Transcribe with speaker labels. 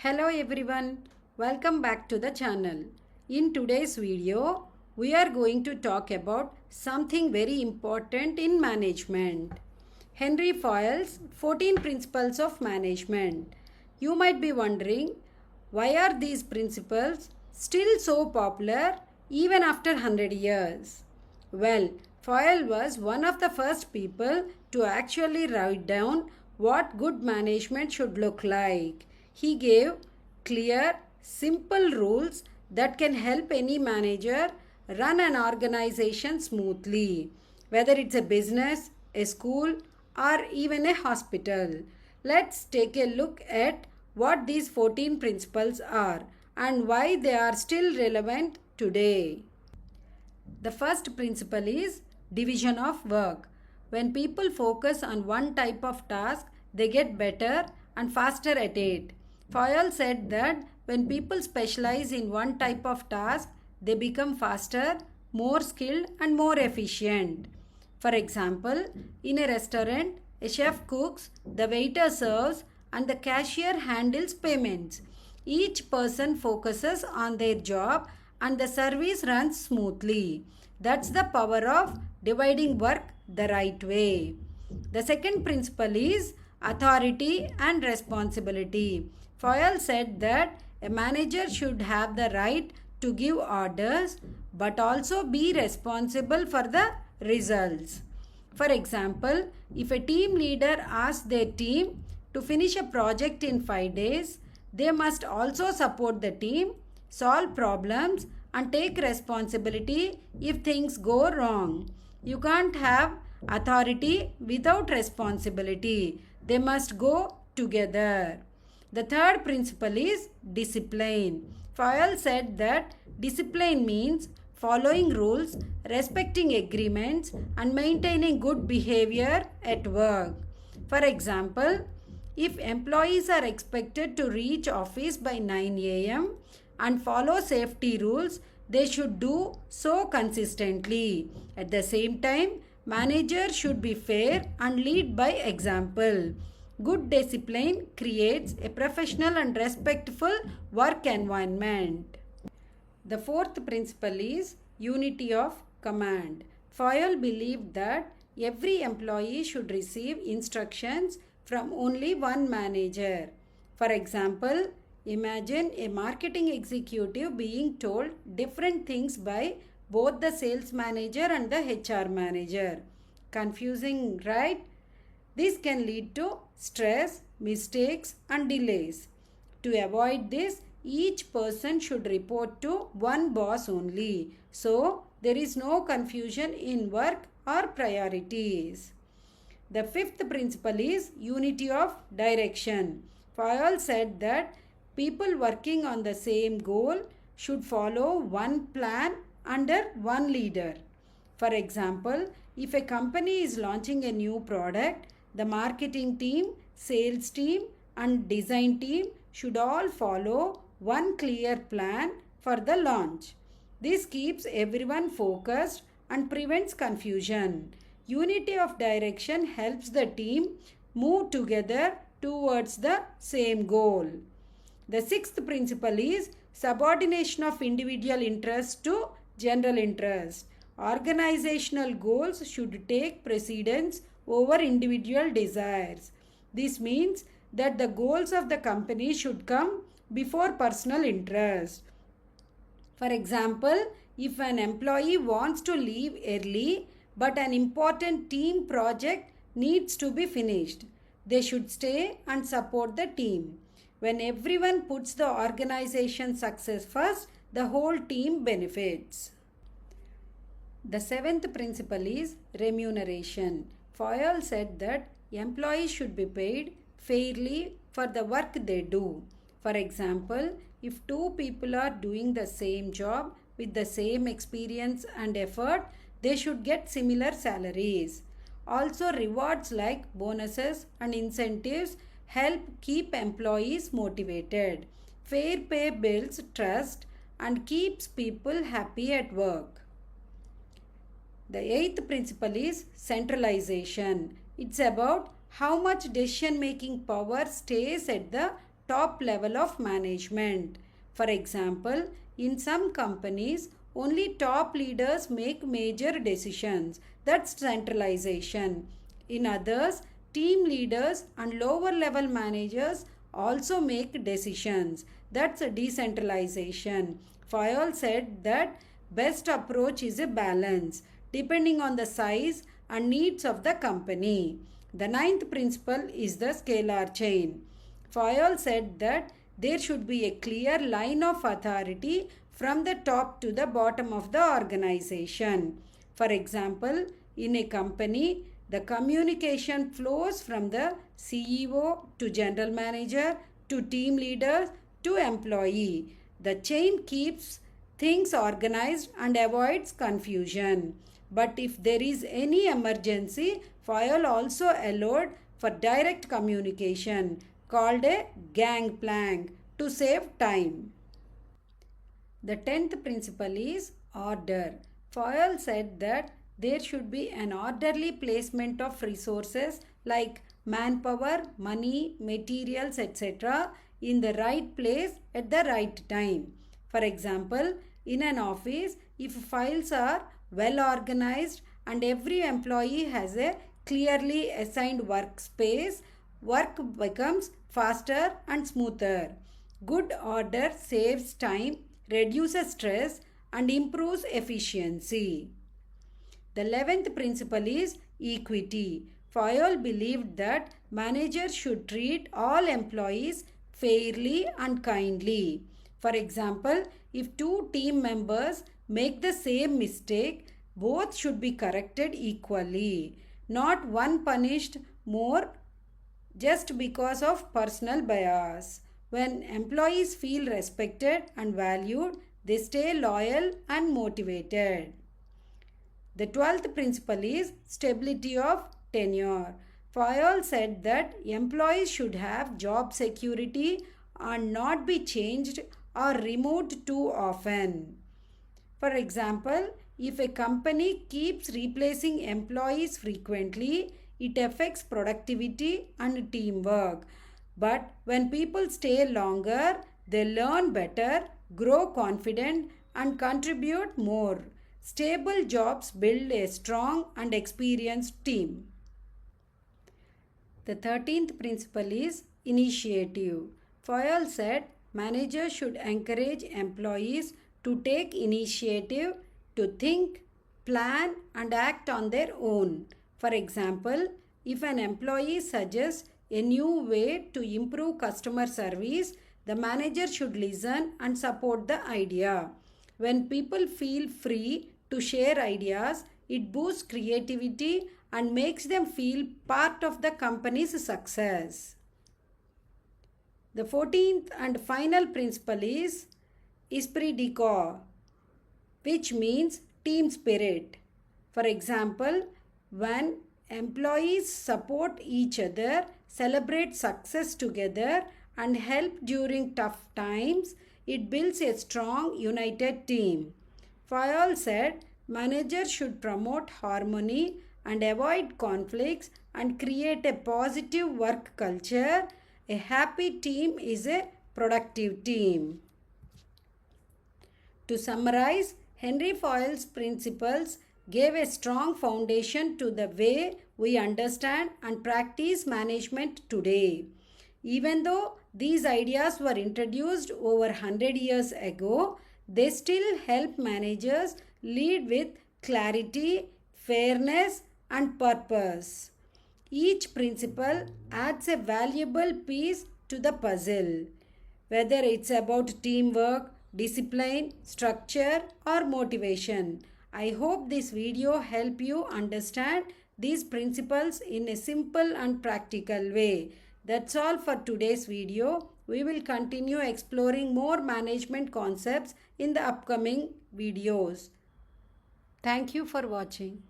Speaker 1: Hello everyone, welcome back to the channel. In today's video, we are going to talk about something very important in management. Henry Fayol's 14 Principles of Management. You might be wondering, why are these principles still so popular even after 100 years? Well, Fayol was one of the first people to actually write down what good management should look like. He gave clear, simple rules that can help any manager run an organization smoothly, whether it's a business, a school, or even a hospital. Let's take a look at what these 14 principles are and why they are still relevant today. The first principle is division of work. When people focus on one type of task, they get better and faster at it. Fayol said that when people specialize in one type of task, they become faster, more skilled, and more efficient. For example, in a restaurant, a chef cooks, the waiter serves, and the cashier handles payments. Each person focuses on their job and the service runs smoothly. That's the power of dividing work the right way. The second principle is authority and responsibility. Fayol said that a manager should have the right to give orders but also be responsible for the results. For example, if a team leader asks their team to finish a project in 5 days, they must also support the team, solve problems, and take responsibility if things go wrong. You can't have authority without responsibility. They must go together. The third principle is discipline. Fayol said that discipline means following rules, respecting agreements, and maintaining good behavior at work. For example, if employees are expected to reach office by 9 a.m. and follow safety rules, they should do so consistently. At the same time, managers should be fair and lead by example. Good discipline creates a professional and respectful work environment. The fourth principle is unity of command. Fayol believed that every employee should receive instructions from only one manager. For example, imagine a marketing executive being told different things by both the sales manager and the HR manager. Confusing, right? This can lead to stress, mistakes, and delays. To avoid this, each person should report to one boss only. So, there is no confusion in work or priorities. The fifth principle is unity of direction. Fayol said that people working on the same goal should follow one plan under one leader. For example, if a company is launching a new product, the marketing team, sales team, and design team should all follow one clear plan for the launch. This keeps everyone focused and prevents confusion. Unity of direction helps the team move together towards the same goal. The sixth principle is subordination of individual interest to general interest. Organizational goals should take precedence over individual desires. This means that the goals of the company should come before personal interest. For example, if an employee wants to leave early but an important team project needs to be finished, they should stay and support the team. When everyone puts the organization's success first, the whole team benefits. The seventh principle is remuneration. Fayol said that employees should be paid fairly for the work they do. For example, if two people are doing the same job with the same experience and effort, they should get similar salaries. Also, rewards like bonuses and incentives help keep employees motivated. Fair pay builds trust and keeps people happy at work. The eighth principle is centralization. It's about how much decision making power stays at the top level of management. For example, in some companies, only top leaders make major decisions. That's centralization. In others, team leaders and lower level managers also make decisions. That's a decentralization. Fayol said that best approach is a balance depending on the size and needs of the company. The ninth principle is the scalar chain. Fayol said that there should be a clear line of authority from the top to the bottom of the organization. For example, in a company, the communication flows from the CEO to general manager to team leaders to employee. The chain keeps things organized and avoids confusion. But if there is any emergency, Fayol also allowed for direct communication called a gangplank to save time. The 10th principle is order. Fayol said that there should be an orderly placement of resources like manpower, money, materials, etc. in the right place at the right time. For example, in an office, if files are well organized and every employee has a clearly assigned workspace, work becomes faster and smoother. Good order saves time, reduces stress, and improves efficiency. The 11th principle is equity. Fayol believed that managers should treat all employees fairly and kindly. For example, if two team members make the same mistake, both should be corrected equally, not one punished more just because of personal bias. When employees feel respected and valued, they stay loyal and motivated. The 12th principle is stability of tenure. Fayol said that employees should have job security and not be changed or removed too often. For example, if a company keeps replacing employees frequently, it affects productivity and teamwork. But when people stay longer, they learn better, grow confident, and contribute more. Stable jobs build a strong and experienced team. The 13th principle is initiative. Fayol said managers should encourage employees to take initiative, to think, plan, and act on their own. For example, if an employee suggests a new way to improve customer service, the manager should listen and support the idea. When people feel free to share ideas, it boosts creativity and makes them feel part of the company's success. The 14th and final principle is esprit de corps, which means team spirit. For example, when employees support each other, celebrate success together, and help during tough times, it builds a strong, united team. Fayol said managers should promote harmony and avoid conflicts and create a positive work culture. A happy team is a productive team. To summarize, Henry Fayol's principles gave a strong foundation to the way we understand and practice management today. Even though these ideas were introduced over 100 years ago, they still help managers lead with clarity, fairness, and purpose. Each principle adds a valuable piece to the puzzle, whether it's about teamwork, discipline, structure, or motivation. I hope this video helped you understand these principles in a simple and practical way. That's all for today's video. We will continue exploring more management concepts in the upcoming videos. Thank you for watching.